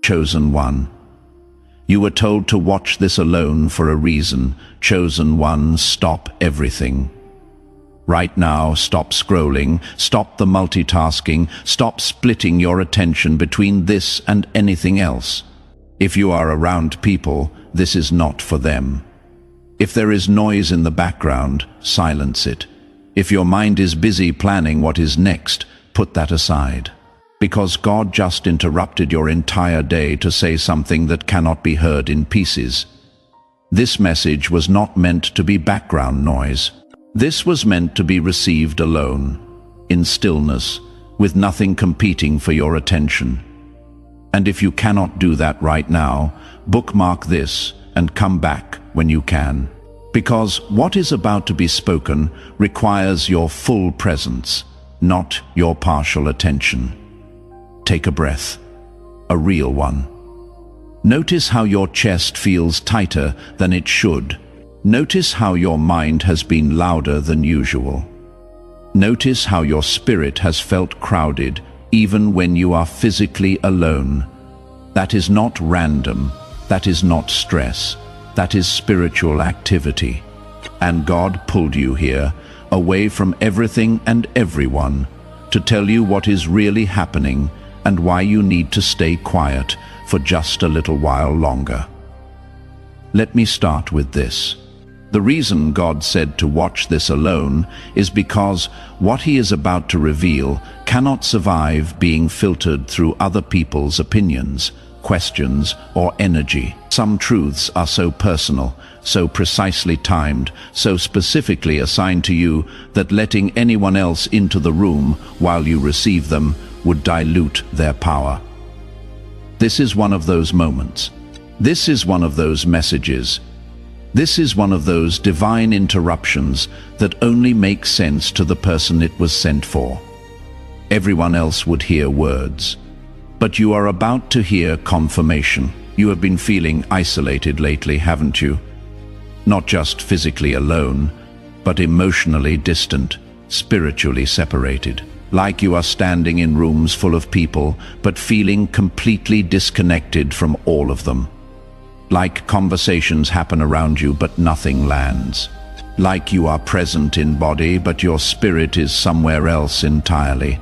Chosen one. You were told to watch this alone for a reason. Chosen one, stop everything. Right now, stop scrolling, stop the multitasking, stop splitting your attention between this and anything else. If you are around people, this is not for them. If there is noise in the background, silence it. If your mind is busy planning what is next, put that aside. Because God just interrupted your entire day to say something that cannot be heard in pieces. This message was not meant to be background noise. This was meant to be received alone, in stillness, with nothing competing for your attention. And if you cannot do that right now, bookmark this and come back when you can. Because what is about to be spoken requires your full presence, not your partial attention. Take a breath, a real one. Notice how your chest feels tighter than it should. Notice how your mind has been louder than usual. Notice how your spirit has felt crowded even when you are physically alone. That is not random. That is not stress. That is spiritual activity. And God pulled you here, away from everything and everyone, to tell you what is really happening and why you need to stay quiet for just a little while longer. Let me start with this. The reason God said to watch this alone is because what He is about to reveal cannot survive being filtered through other people's opinions, questions, or energy. Some truths are so personal, so precisely timed, so specifically assigned to you that letting anyone else into the room while you receive them would dilute their power. This is one of those moments. This is one of those messages. This is one of those divine interruptions that only make sense to the person it was sent for. Everyone else would hear words. But you are about to hear confirmation. You have been feeling isolated lately, haven't you? Not just physically alone, but emotionally distant, spiritually separated. Like you are standing in rooms full of people, but feeling completely disconnected from all of them. Like conversations happen around you, but nothing lands. Like you are present in body, but your spirit is somewhere else entirely,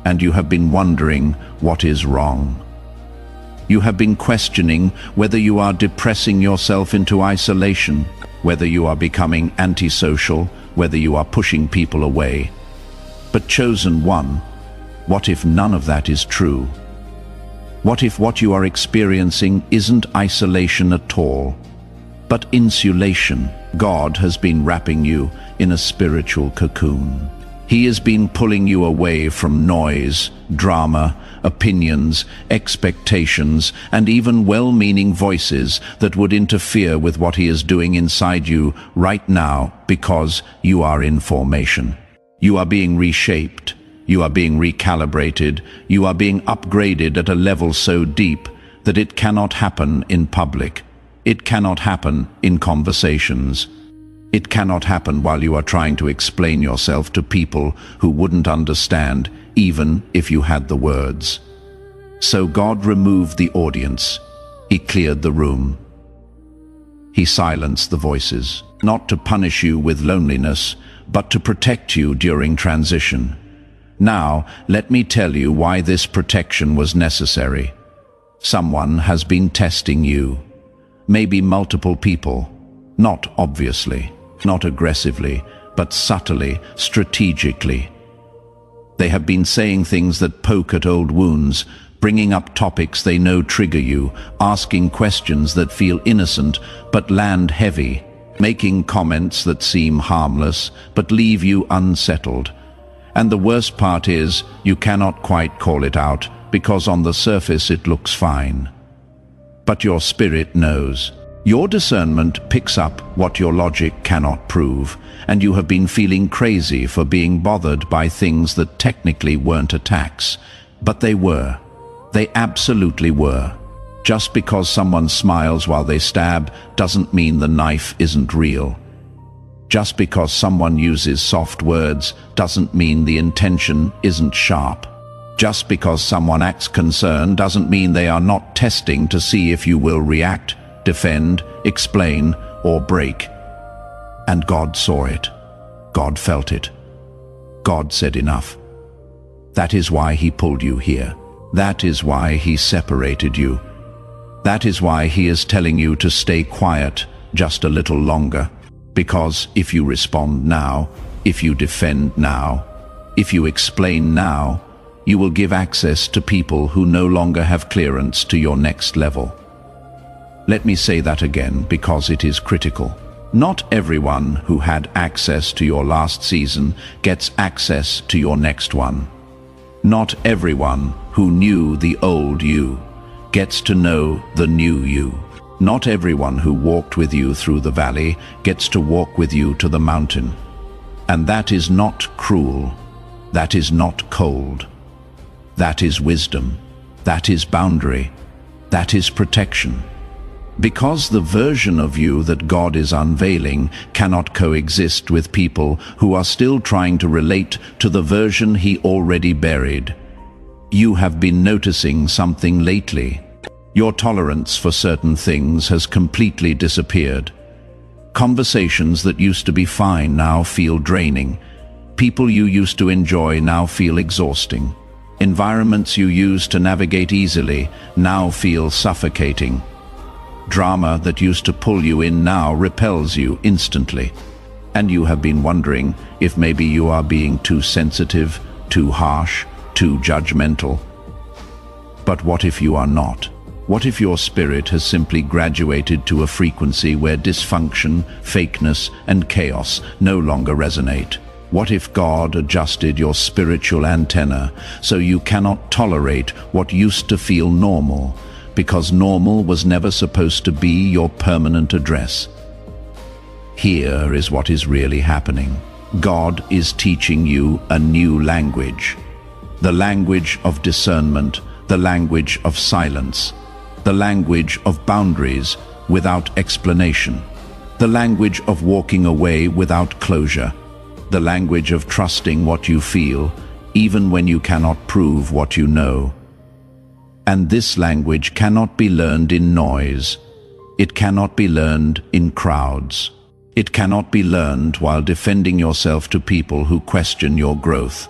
and you have been wondering what is wrong. You have been questioning whether you are depressing yourself into isolation, whether you are becoming antisocial, whether you are pushing people away. But chosen one, what if none of that is true? What if what you are experiencing isn't isolation at all, but insulation? God has been wrapping you in a spiritual cocoon. He has been pulling you away from noise, drama, opinions, expectations, and even well-meaning voices that would interfere with what He is doing inside you right now, because you are in formation. You are being reshaped. You are being recalibrated. You are being upgraded at a level so deep that it cannot happen in public. It cannot happen in conversations. It cannot happen while you are trying to explain yourself to people who wouldn't understand, even if you had the words. So God removed the audience. He cleared the room. He silenced the voices, not to punish you with loneliness, but to protect you during transition. Now, let me tell you why this protection was necessary. Someone has been testing you. Maybe multiple people. Not obviously, not aggressively, but subtly, strategically. They have been saying things that poke at old wounds, bringing up topics they know trigger you, asking questions that feel innocent but land heavy, making comments that seem harmless but leave you unsettled. And the worst part is, you cannot quite call it out, because on the surface it looks fine. But your spirit knows. Your discernment picks up what your logic cannot prove, and you have been feeling crazy for being bothered by things that technically weren't attacks. But they were. They absolutely were. Just because someone smiles while they stab doesn't mean the knife isn't real. Just because someone uses soft words doesn't mean the intention isn't sharp. Just because someone acts concerned doesn't mean they are not testing to see if you will react, defend, explain, or break. And God saw it. God felt it. God said enough. That is why He pulled you here. That is why He separated you. That is why He is telling you to stay quiet just a little longer. Because if you respond now, if you defend now, if you explain now, you will give access to people who no longer have clearance to your next level. Let me say that again because it is critical. Not everyone who had access to your last season gets access to your next one. Not everyone who knew the old you gets to know the new you. Not everyone who walked with you through the valley gets to walk with you to the mountain. And that is not cruel. That is not cold. That is wisdom. That is boundary. That is protection. Because the version of you that God is unveiling cannot coexist with people who are still trying to relate to the version He already buried. You have been noticing something lately. Your tolerance for certain things has completely disappeared. Conversations that used to be fine now feel draining. People you used to enjoy now feel exhausting. Environments you used to navigate easily now feel suffocating. Drama that used to pull you in now repels you instantly. And you have been wondering if maybe you are being too sensitive, too harsh, too judgmental. But what if you are not? What if your spirit has simply graduated to a frequency where dysfunction, fakeness, and chaos no longer resonate? What if God adjusted your spiritual antenna so you cannot tolerate what used to feel normal, because normal was never supposed to be your permanent address? Here is what is really happening. God is teaching you a new language. The language of discernment, the language of silence, the language of boundaries without explanation, the language of walking away without closure, the language of trusting what you feel, even when you cannot prove what you know. And this language cannot be learned in noise. It cannot be learned in crowds. It cannot be learned while defending yourself to people who question your growth.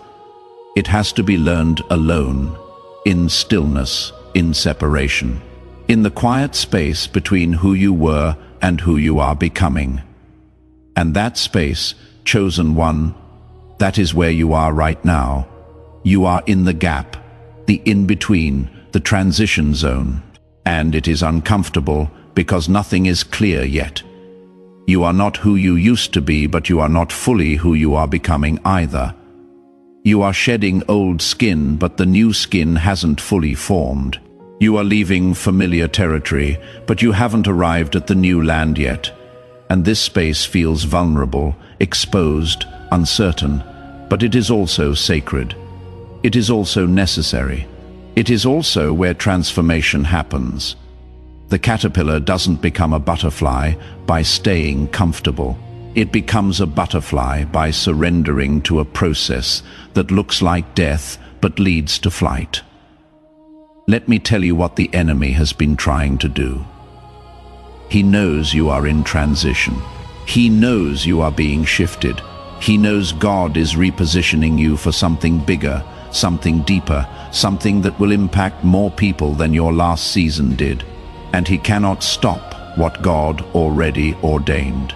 It has to be learned alone, in stillness, in separation, in the quiet space between who you were and who you are becoming. And that space, chosen one, that is where you are right now. You are in the gap, the in-between, the transition zone. And it is uncomfortable because nothing is clear yet. You are not who you used to be, but you are not fully who you are becoming either. You are shedding old skin, but the new skin hasn't fully formed. You are leaving familiar territory, but you haven't arrived at the new land yet. And this space feels vulnerable, exposed, uncertain, but it is also sacred. It is also necessary. It is also where transformation happens. The caterpillar doesn't become a butterfly by staying comfortable. It becomes a butterfly by surrendering to a process that looks like death but leads to flight. Let me tell you what the enemy has been trying to do. He knows you are in transition. He knows you are being shifted. He knows God is repositioning you for something bigger, something deeper, something that will impact more people than your last season did. And he cannot stop what God already ordained.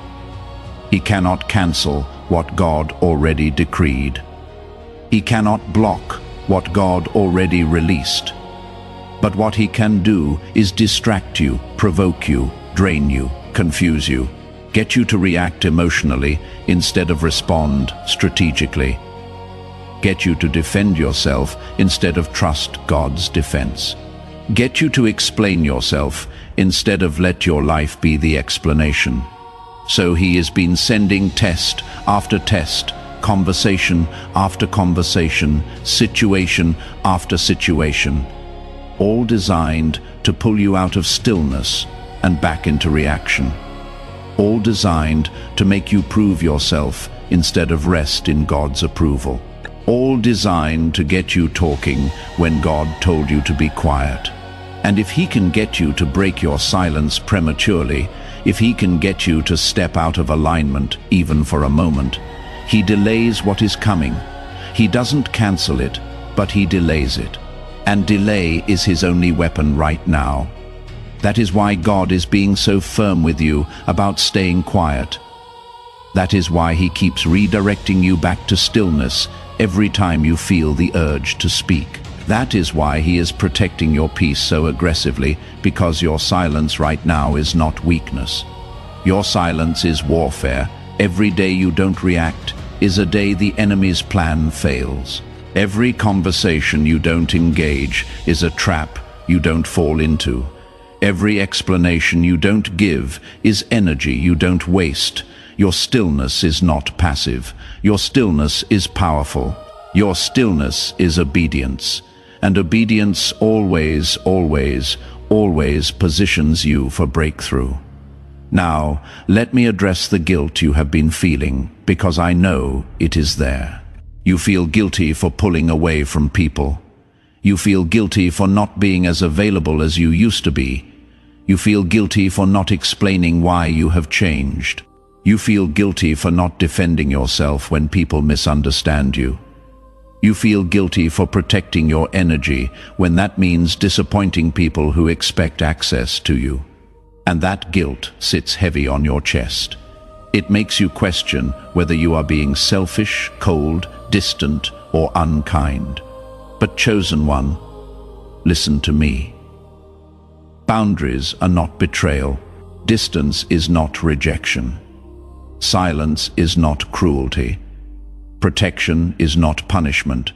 He cannot cancel what God already decreed. He cannot block what God already released. But what he can do is distract you, provoke you, drain you, confuse you, get you to react emotionally instead of respond strategically, get you to defend yourself instead of trust God's defense, get you to explain yourself instead of let your life be the explanation. So he has been sending test after test, conversation after conversation, situation after situation, all designed to pull you out of stillness and back into reaction, all designed to make you prove yourself instead of rest in God's approval. all designed to get you talking when God told you to be quiet. And if he can get you to break your silence prematurely, if he can get you to step out of alignment even for a moment, he delays what is coming. He doesn't cancel it, but he delays it. And delay is his only weapon right now. That is why God is being so firm with you about staying quiet. That is why he keeps redirecting you back to stillness every time you feel the urge to speak. That is why he is protecting your peace so aggressively, because your silence right now is not weakness. Your silence is warfare. Every day you don't react is a day the enemy's plan fails. Every conversation you don't engage is a trap you don't fall into. Every explanation you don't give is energy you don't waste. Your stillness is not passive. Your stillness is powerful. Your stillness is obedience. And obedience always, always, always positions you for breakthrough. Now, let me address the guilt you have been feeling, because I know it is there. You feel guilty for pulling away from people. You feel guilty for not being as available as you used to be. You feel guilty for not explaining why you have changed. You feel guilty for not defending yourself when people misunderstand you. You feel guilty for protecting your energy when that means disappointing people who expect access to you. And that guilt sits heavy on your chest. It makes you question whether you are being selfish, cold, distant, or unkind. But chosen one, listen to me. Boundaries are not betrayal. Distance is not rejection. Silence is not cruelty. Protection is not punishment,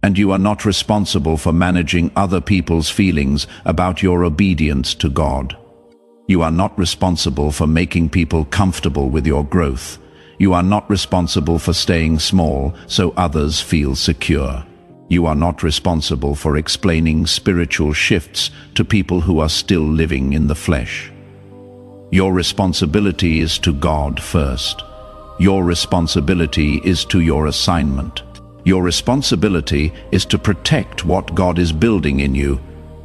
and you are not responsible for managing other people's feelings about your obedience to God. You are not responsible for making people comfortable with your growth. You are not responsible for staying small so others feel secure. You are not responsible for explaining spiritual shifts to people who are still living in the flesh. Your responsibility is to God first. Your responsibility is to your assignment. Your responsibility is to protect what God is building in you,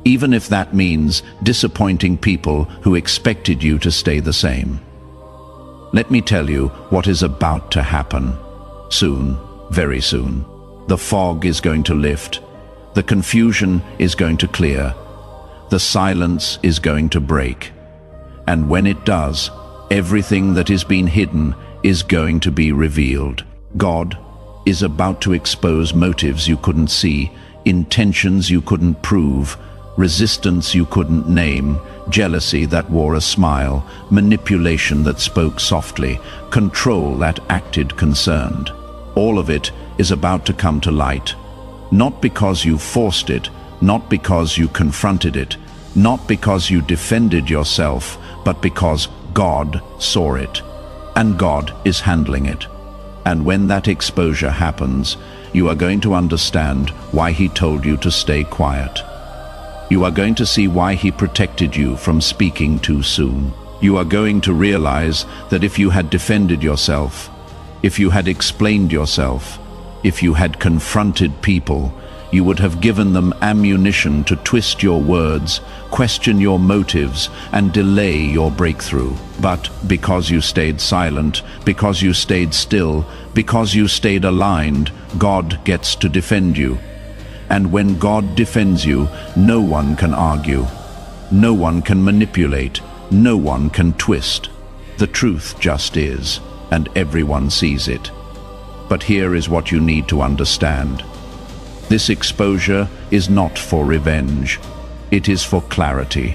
even if that means disappointing people who expected you to stay the same. Let me tell you what is about to happen. Soon, very soon, the fog is going to lift. The confusion is going to clear. The silence is going to break. And when it does, everything that has been hidden is going to be revealed. God is about to expose motives you couldn't see, intentions you couldn't prove, resistance you couldn't name, jealousy that wore a smile, manipulation that spoke softly, control that acted concerned. All of it is about to come to light. Not because you forced it, not because you confronted it, not because you defended yourself, but because God saw it. And God is handling it. And when that exposure happens, you are going to understand why he told you to stay quiet. You are going to see why he protected you from speaking too soon. You are going to realize that if you had defended yourself, if you had explained yourself, if you had confronted people, you would have given them ammunition to twist your words, question your motives, and delay your breakthrough. But because you stayed silent, because you stayed still, because you stayed aligned, God gets to defend you. And when God defends you, no one can argue. No one can manipulate. No one can twist. The truth just is, and everyone sees it. But here is what you need to understand. This exposure is not for revenge. It is for clarity.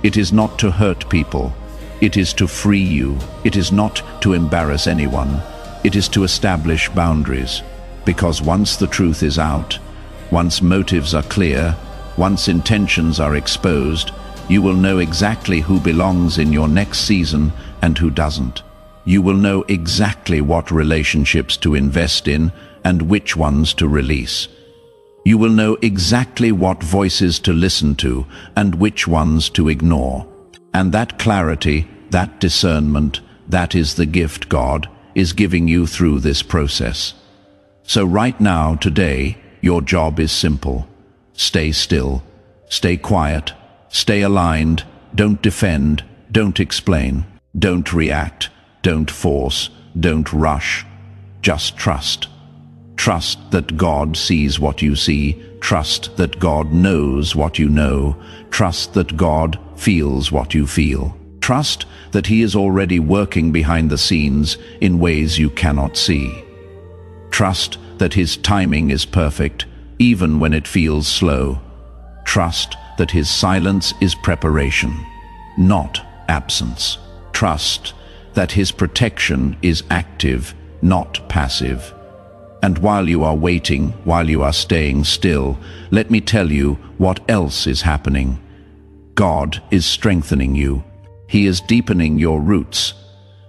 It is not to hurt people. It is to free you. It is not to embarrass anyone. It is to establish boundaries. Because once the truth is out, once motives are clear, once intentions are exposed, you will know exactly who belongs in your next season and who doesn't. You will know exactly what relationships to invest in and which ones to release. You will know exactly what voices to listen to and which ones to ignore. And that clarity, that discernment, that is the gift God is giving you through this process. So right now, today, your job is simple. Stay still, stay quiet, stay aligned, don't defend, don't explain, don't react, don't force, don't rush. Just trust. Trust that God sees what you see. Trust that God knows what you know. Trust that God feels what you feel. Trust that He is already working behind the scenes in ways you cannot see. Trust that His timing is perfect, even when it feels slow. Trust that His silence is preparation, not absence. Trust that His protection is active, not passive. And while you are waiting, while you are staying still, let me tell you what else is happening. God is strengthening you. He is deepening your roots,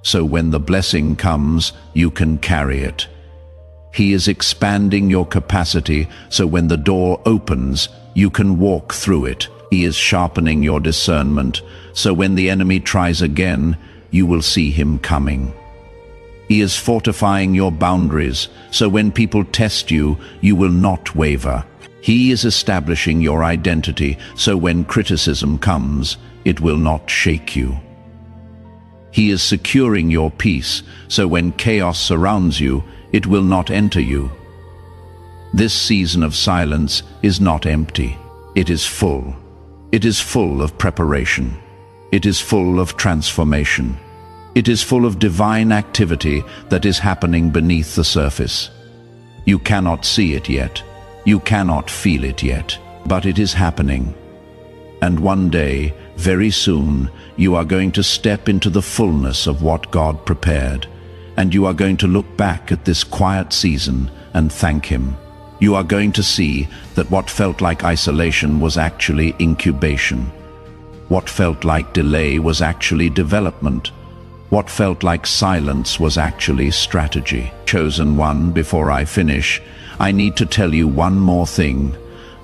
so when the blessing comes, you can carry it. He is expanding your capacity, so when the door opens, you can walk through it. He is sharpening your discernment, so when the enemy tries again, you will see him coming. He is fortifying your boundaries, so when people test you, you will not waver. He is establishing your identity, so when criticism comes, it will not shake you. He is securing your peace, so when chaos surrounds you, it will not enter you. This season of silence is not empty. It is full. It is full of preparation. It is full of transformation. It is full of divine activity that is happening beneath the surface. You cannot see it yet. You cannot feel it yet, but it is happening. And one day, very soon, you are going to step into the fullness of what God prepared, and you are going to look back at this quiet season and thank Him. You are going to see that what felt like isolation was actually incubation. What felt like delay was actually development. What felt like silence was actually strategy. Chosen one, before I finish, I need to tell you one more thing.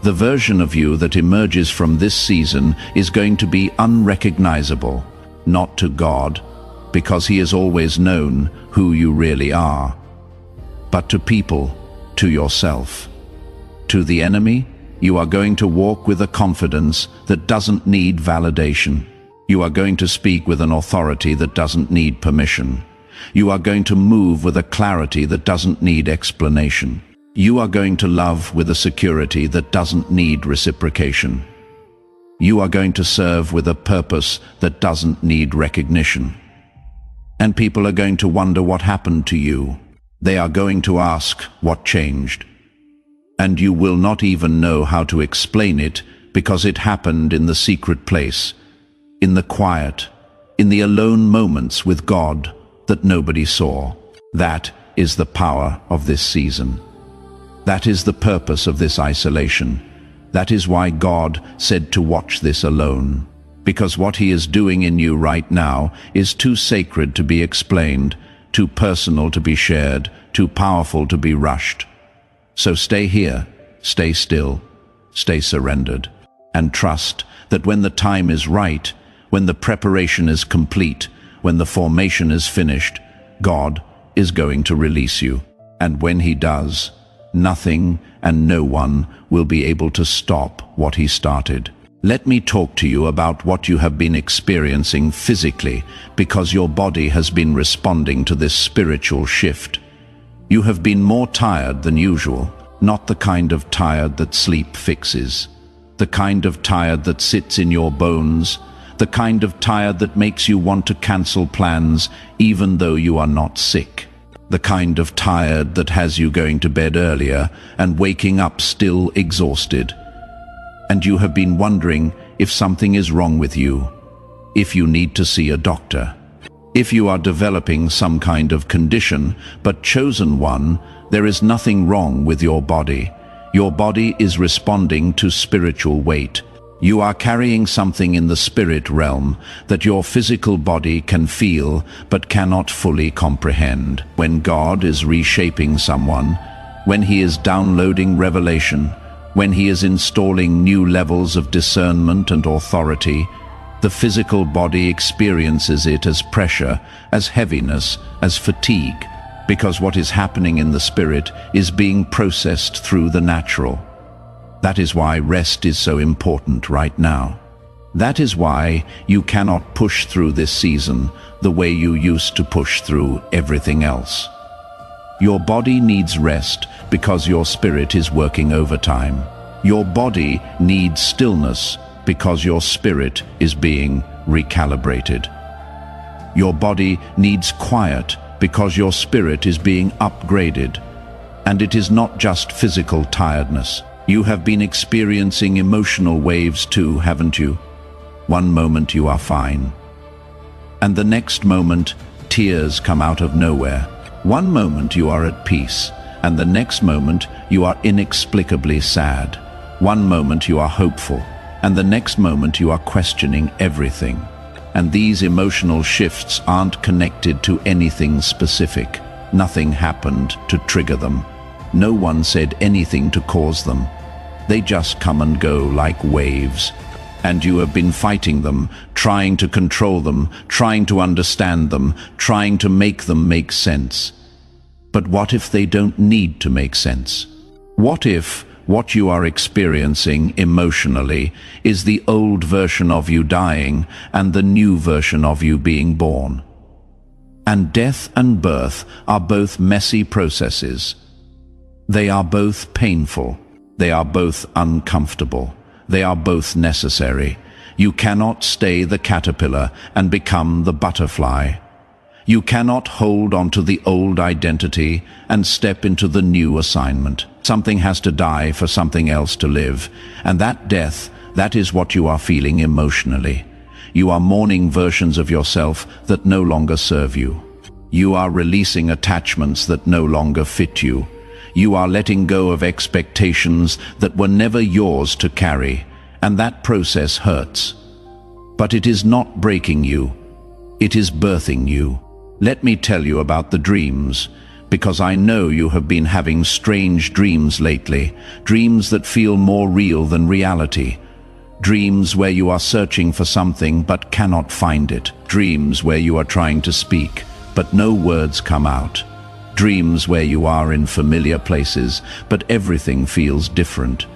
The version of you that emerges from this season is going to be unrecognizable, not to God, because He has always known who you really are, but to people, to yourself. To the enemy, you are going to walk with a confidence that doesn't need validation. You are going to speak with an authority that doesn't need permission. You are going to move with a clarity that doesn't need explanation. You are going to love with a security that doesn't need reciprocation. You are going to serve with a purpose that doesn't need recognition. And people are going to wonder what happened to you. They are going to ask what changed. And you will not even know how to explain it because it happened in the secret place, in the quiet, in the alone moments with God that nobody saw. That is the power of this season. That is the purpose of this isolation. That is why God said to watch this alone. Because what He is doing in you right now is too sacred to be explained, too personal to be shared, too powerful to be rushed. So stay here, stay still, stay surrendered, and trust that when the time is right, when the preparation is complete, when the formation is finished, God is going to release you. And when He does, nothing and no one will be able to stop what He started. Let me talk to you about what you have been experiencing physically, because your body has been responding to this spiritual shift. You have been more tired than usual, not the kind of tired that sleep fixes, the kind of tired that sits in your bones, the kind of tired that makes you want to cancel plans even though you are not sick, the kind of tired that has you going to bed earlier and waking up still exhausted. And you have been wondering if something is wrong with you, if you need to see a doctor, if you are developing some kind of condition, but chosen one, there is nothing wrong with your body. Your body is responding to spiritual weight. You are carrying something in the spirit realm that your physical body can feel but cannot fully comprehend. When God is reshaping someone, when He is downloading revelation, when He is installing new levels of discernment and authority, the physical body experiences it as pressure, as heaviness, as fatigue, because what is happening in the spirit is being processed through the natural. That is why rest is so important right now. That is why you cannot push through this season the way you used to push through everything else. Your body needs rest because your spirit is working overtime. Your body needs stillness because your spirit is being recalibrated. Your body needs quiet because your spirit is being upgraded. And it is not just physical tiredness. You have been experiencing emotional waves too, haven't you? One moment you are fine, and the next moment tears come out of nowhere. One moment you are at peace, and the next moment you are inexplicably sad. One moment you are hopeful, and the next moment you are questioning everything. And these emotional shifts aren't connected to anything specific. Nothing happened to trigger them. No one said anything to cause them. They just come and go like waves. And you have been fighting them, trying to control them, trying to understand them, trying to make them make sense. But what if they don't need to make sense? What if what you are experiencing emotionally is the old version of you dying and the new version of you being born? And death and birth are both messy processes. They are both painful. They are both uncomfortable. They are both necessary. You cannot stay the caterpillar and become the butterfly. You cannot hold onto the old identity and step into the new assignment. Something has to die for something else to live. And that death, that is what you are feeling emotionally. You are mourning versions of yourself that no longer serve you. You are releasing attachments that no longer fit you. You are letting go of expectations that were never yours to carry, and that process hurts. But it is not breaking you. It is birthing you. Let me tell you about the dreams, because I know you have been having strange dreams lately, dreams that feel more real than reality. Dreams where you are searching for something but cannot find it. Dreams where you are trying to speak, but no words come out. Dreams where you are in familiar places, but everything feels different.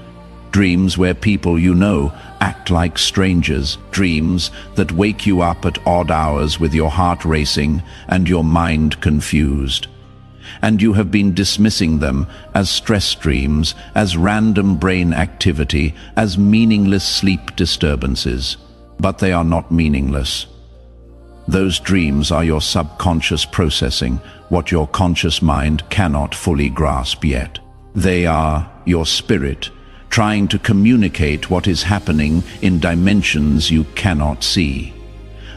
Dreams where people you know act like strangers. Dreams that wake you up at odd hours with your heart racing and your mind confused. And you have been dismissing them as stress dreams, as random brain activity, as meaningless sleep disturbances. But they are not meaningless. Those dreams are your subconscious processing what your conscious mind cannot fully grasp yet. They are your spirit trying to communicate what is happening in dimensions you cannot see.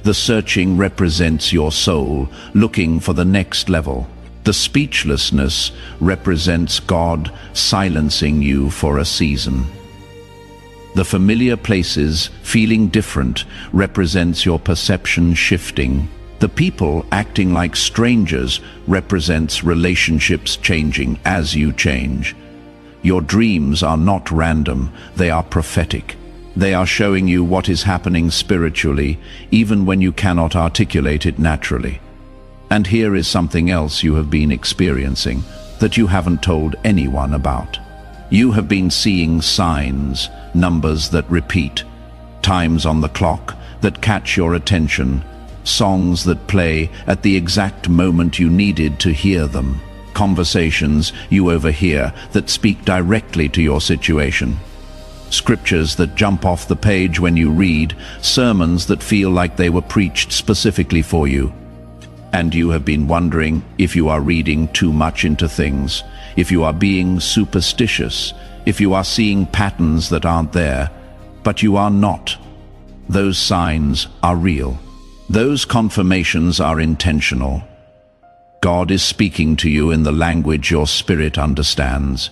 The searching represents your soul looking for the next level. The speechlessness represents God silencing you for a season. The familiar places feeling different represents your perception shifting. The people acting like strangers represents relationships changing as you change. Your dreams are not random, they are prophetic. They are showing you what is happening spiritually, even when you cannot articulate it naturally. And here is something else you have been experiencing that you haven't told anyone about. You have been seeing signs, numbers that repeat, times on the clock that catch your attention, songs that play at the exact moment you needed to hear them, conversations you overhear that speak directly to your situation, scriptures that jump off the page when you read, sermons that feel like they were preached specifically for you. And you have been wondering if you are reading too much into things, if you are being superstitious, if you are seeing patterns that aren't there, but you are not. Those signs are real. Those confirmations are intentional. God is speaking to you in the language your spirit understands.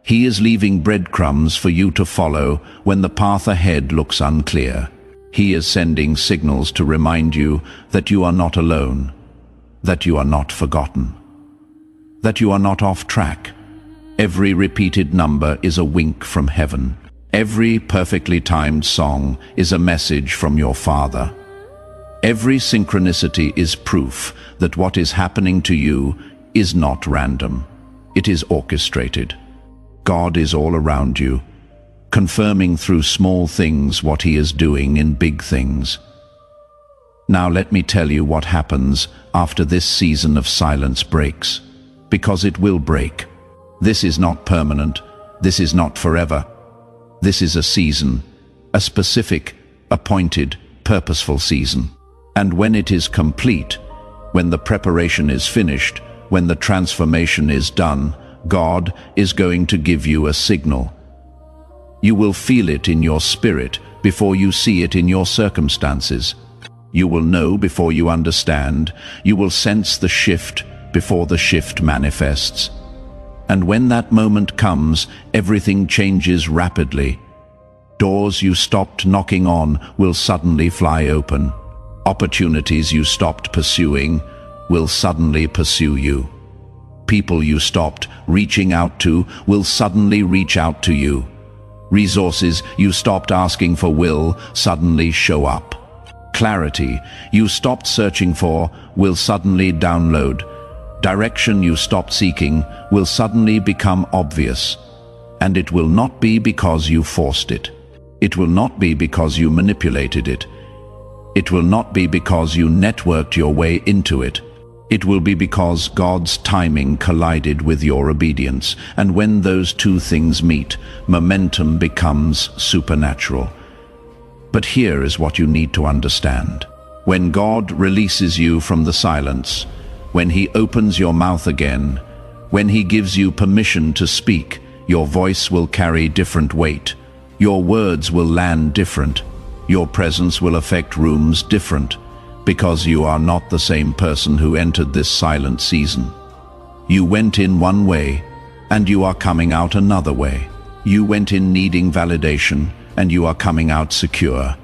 He is leaving breadcrumbs for you to follow when the path ahead looks unclear. He is sending signals to remind you that you are not alone, that you are not forgotten, that you are not off track. Every repeated number is a wink from heaven. Every perfectly timed song is a message from your Father. Every synchronicity is proof that what is happening to you is not random. It is orchestrated. God is all around you, confirming through small things what He is doing in big things. Now let me tell you what happens after this season of silence breaks, because it will break. This is not permanent. This is not forever. This is a season, a specific, appointed, purposeful season. And when it is complete, when the preparation is finished, when the transformation is done, God is going to give you a signal. You will feel it in your spirit before you see it in your circumstances. You will know before you understand. You will sense the shift before the shift manifests. And when that moment comes, everything changes rapidly. Doors you stopped knocking on will suddenly fly open. Opportunities you stopped pursuing will suddenly pursue you. People you stopped reaching out to will suddenly reach out to you. Resources you stopped asking for will suddenly show up. Clarity you stopped searching for will suddenly download. Direction you stopped seeking will suddenly become obvious. And it will not be because you forced it. It will not be because you manipulated it. It will not be because you networked your way into it. It will be because God's timing collided with your obedience. And when those two things meet, momentum becomes supernatural. But here is what you need to understand. When God releases you from the silence, when He opens your mouth again, when He gives you permission to speak, your voice will carry different weight. Your words will land different. Your presence will affect rooms different, because you are not the same person who entered this silent season. You went in one way, and you are coming out another way. You went in needing validation, and you are coming out secure.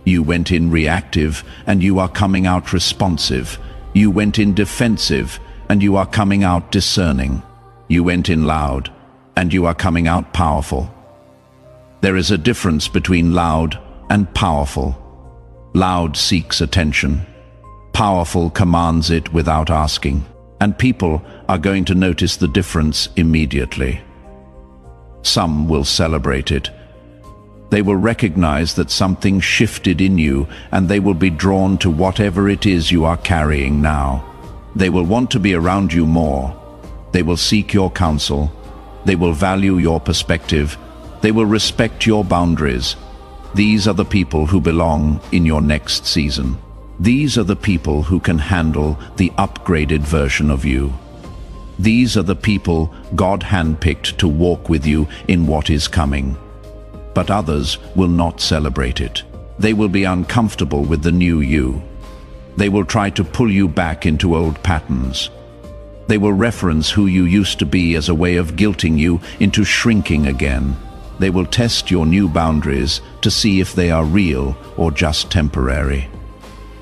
You went in reactive, and you are coming out responsive. You went in defensive, and you are coming out discerning. You went in loud, and you are coming out powerful. There is a difference between loud and powerful. Loud seeks attention. Powerful commands it without asking. And people are going to notice the difference immediately. Some will celebrate it. They will recognize that something shifted in you, and they will be drawn to whatever it is you are carrying now. They will want to be around you more. They will seek your counsel. They will value your perspective. They will respect your boundaries. These are the people who belong in your next season. These are the people who can handle the upgraded version of you. These are the people God handpicked to walk with you in what is coming. But others will not celebrate it. They will be uncomfortable with the new you. They will try to pull you back into old patterns. They will reference who you used to be as a way of guilting you into shrinking again. They will test your new boundaries to see if they are real or just temporary.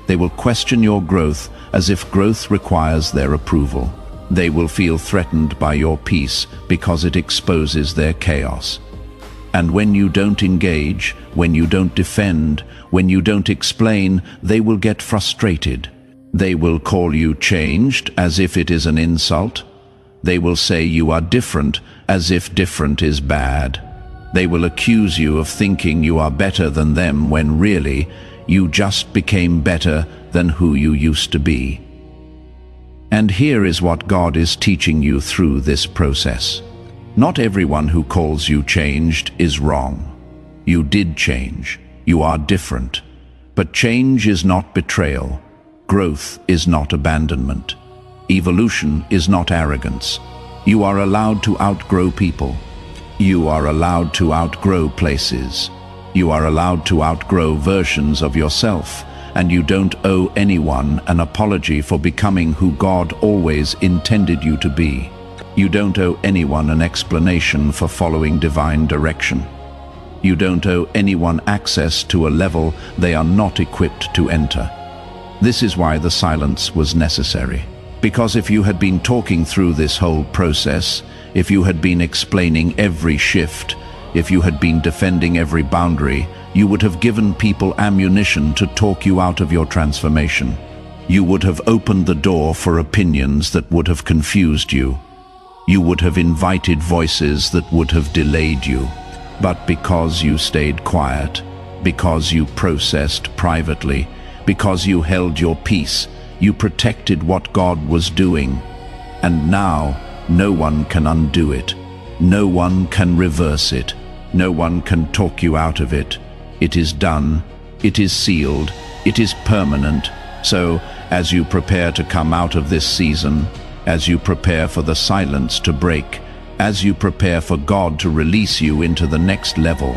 They will question your growth as if growth requires their approval. They will feel threatened by your peace because it exposes their chaos. And when you don't engage, when you don't defend, when you don't explain, they will get frustrated. They will call you changed as if it is an insult. They will say you are different as if different is bad. They will accuse you of thinking you are better than them when really you just became better than who you used to be. And here is what God is teaching you through this process. Not everyone who calls you changed is wrong. You did change. You are different. But change is not betrayal. Growth is not abandonment. Evolution is not arrogance. You are allowed to outgrow people. You are allowed to outgrow places. You are allowed to outgrow versions of yourself, and you don't owe anyone an apology for becoming who God always intended you to be. You don't owe anyone an explanation for following divine direction. You don't owe anyone access to a level they are not equipped to enter. This is why the silence was necessary. Because if you had been talking through this whole process, if you had been explaining every shift, if you had been defending every boundary, you would have given people ammunition to talk you out of your transformation. You would have opened the door for opinions that would have confused you. You would have invited voices that would have delayed you. But because you stayed quiet, because you processed privately, because you held your peace, you protected what God was doing. And now, no one can undo it. No one can reverse it. No one can talk you out of it. It is done. It is sealed. It is permanent. So, as you prepare to come out of this season, as you prepare for the silence to break, as you prepare for God to release you into the next level,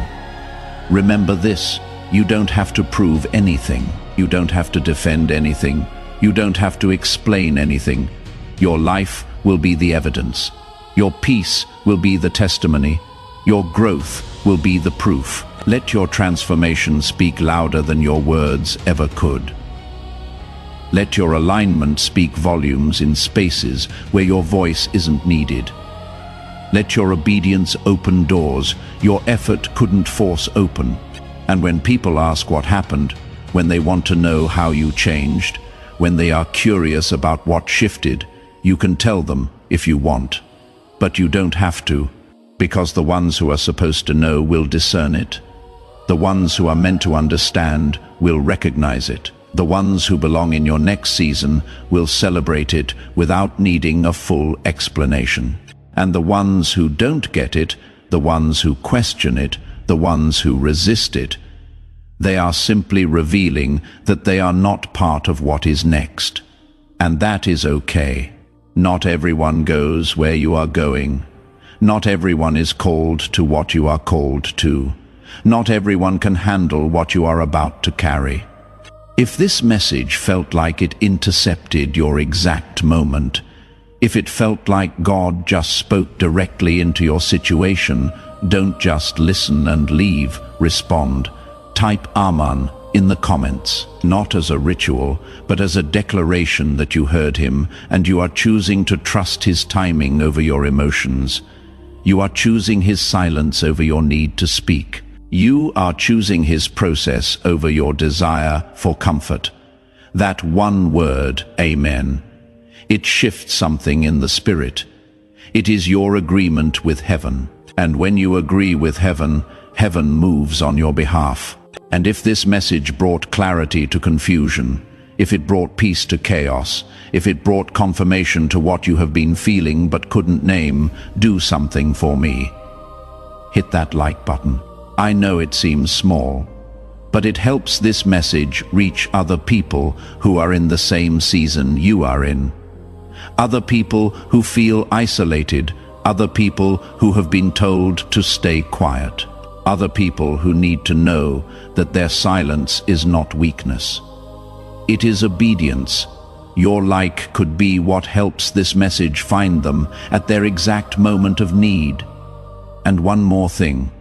remember this: you don't have to prove anything. You don't have to defend anything. You don't have to explain anything. Your life will be the evidence. Your peace will be the testimony. Your growth will be the proof. Let your transformation speak louder than your words ever could. Let your alignment speak volumes in spaces where your voice isn't needed. Let your obedience open doors your effort couldn't force open. And when people ask what happened, when they want to know how you changed, when they are curious about what shifted, you can tell them if you want. But you don't have to, because the ones who are supposed to know will discern it. The ones who are meant to understand will recognize it. The ones who belong in your next season will celebrate it without needing a full explanation. And the ones who don't get it, the ones who question it, the ones who resist it, they are simply revealing that they are not part of what is next. And that is okay. Not everyone goes where you are going. Not everyone is called to what you are called to. Not everyone can handle what you are about to carry. If this message felt like it intercepted your exact moment, if it felt like God just spoke directly into your situation, don't just listen and leave, respond. Type Amen in the comments, not as a ritual, but as a declaration that you heard him and you are choosing to trust his timing over your emotions. You are choosing his silence over your need to speak. You are choosing his process over your desire for comfort. That one word, Amen, it shifts something in the spirit. It is your agreement with heaven. And when you agree with heaven, heaven moves on your behalf. And if this message brought clarity to confusion, if it brought peace to chaos, if it brought confirmation to what you have been feeling but couldn't name, do something for me. Hit that like button. I know it seems small, but it helps this message reach other people who are in the same season you are in. Other people who feel isolated, other people who have been told to stay quiet, other people who need to know that their silence is not weakness. It is obedience. Your like could be what helps this message find them at their exact moment of need. And one more thing.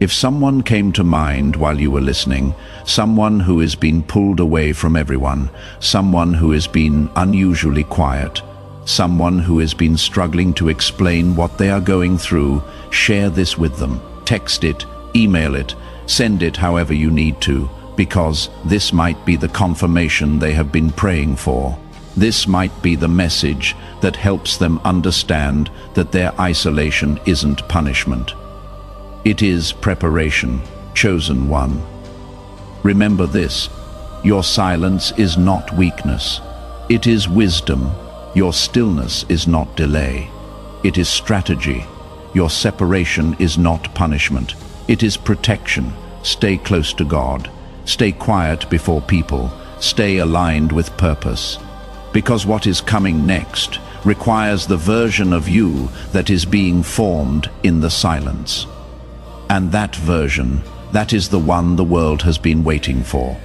If someone came to mind while you were listening, someone who has been pulled away from everyone, someone who has been unusually quiet, someone who has been struggling to explain what they are going through, share this with them. Text it, email it, send it however you need to, because this might be the confirmation they have been praying for. This might be the message that helps them understand that their isolation isn't punishment. It is preparation, chosen one. Remember this: your silence is not weakness. It is wisdom. Your stillness is not delay. It is strategy. Your separation is not punishment. It is protection. Stay close to God. Stay quiet before people. Stay aligned with purpose. Because what is coming next requires the version of you that is being formed in the silence. And that version, that is the one the world has been waiting for.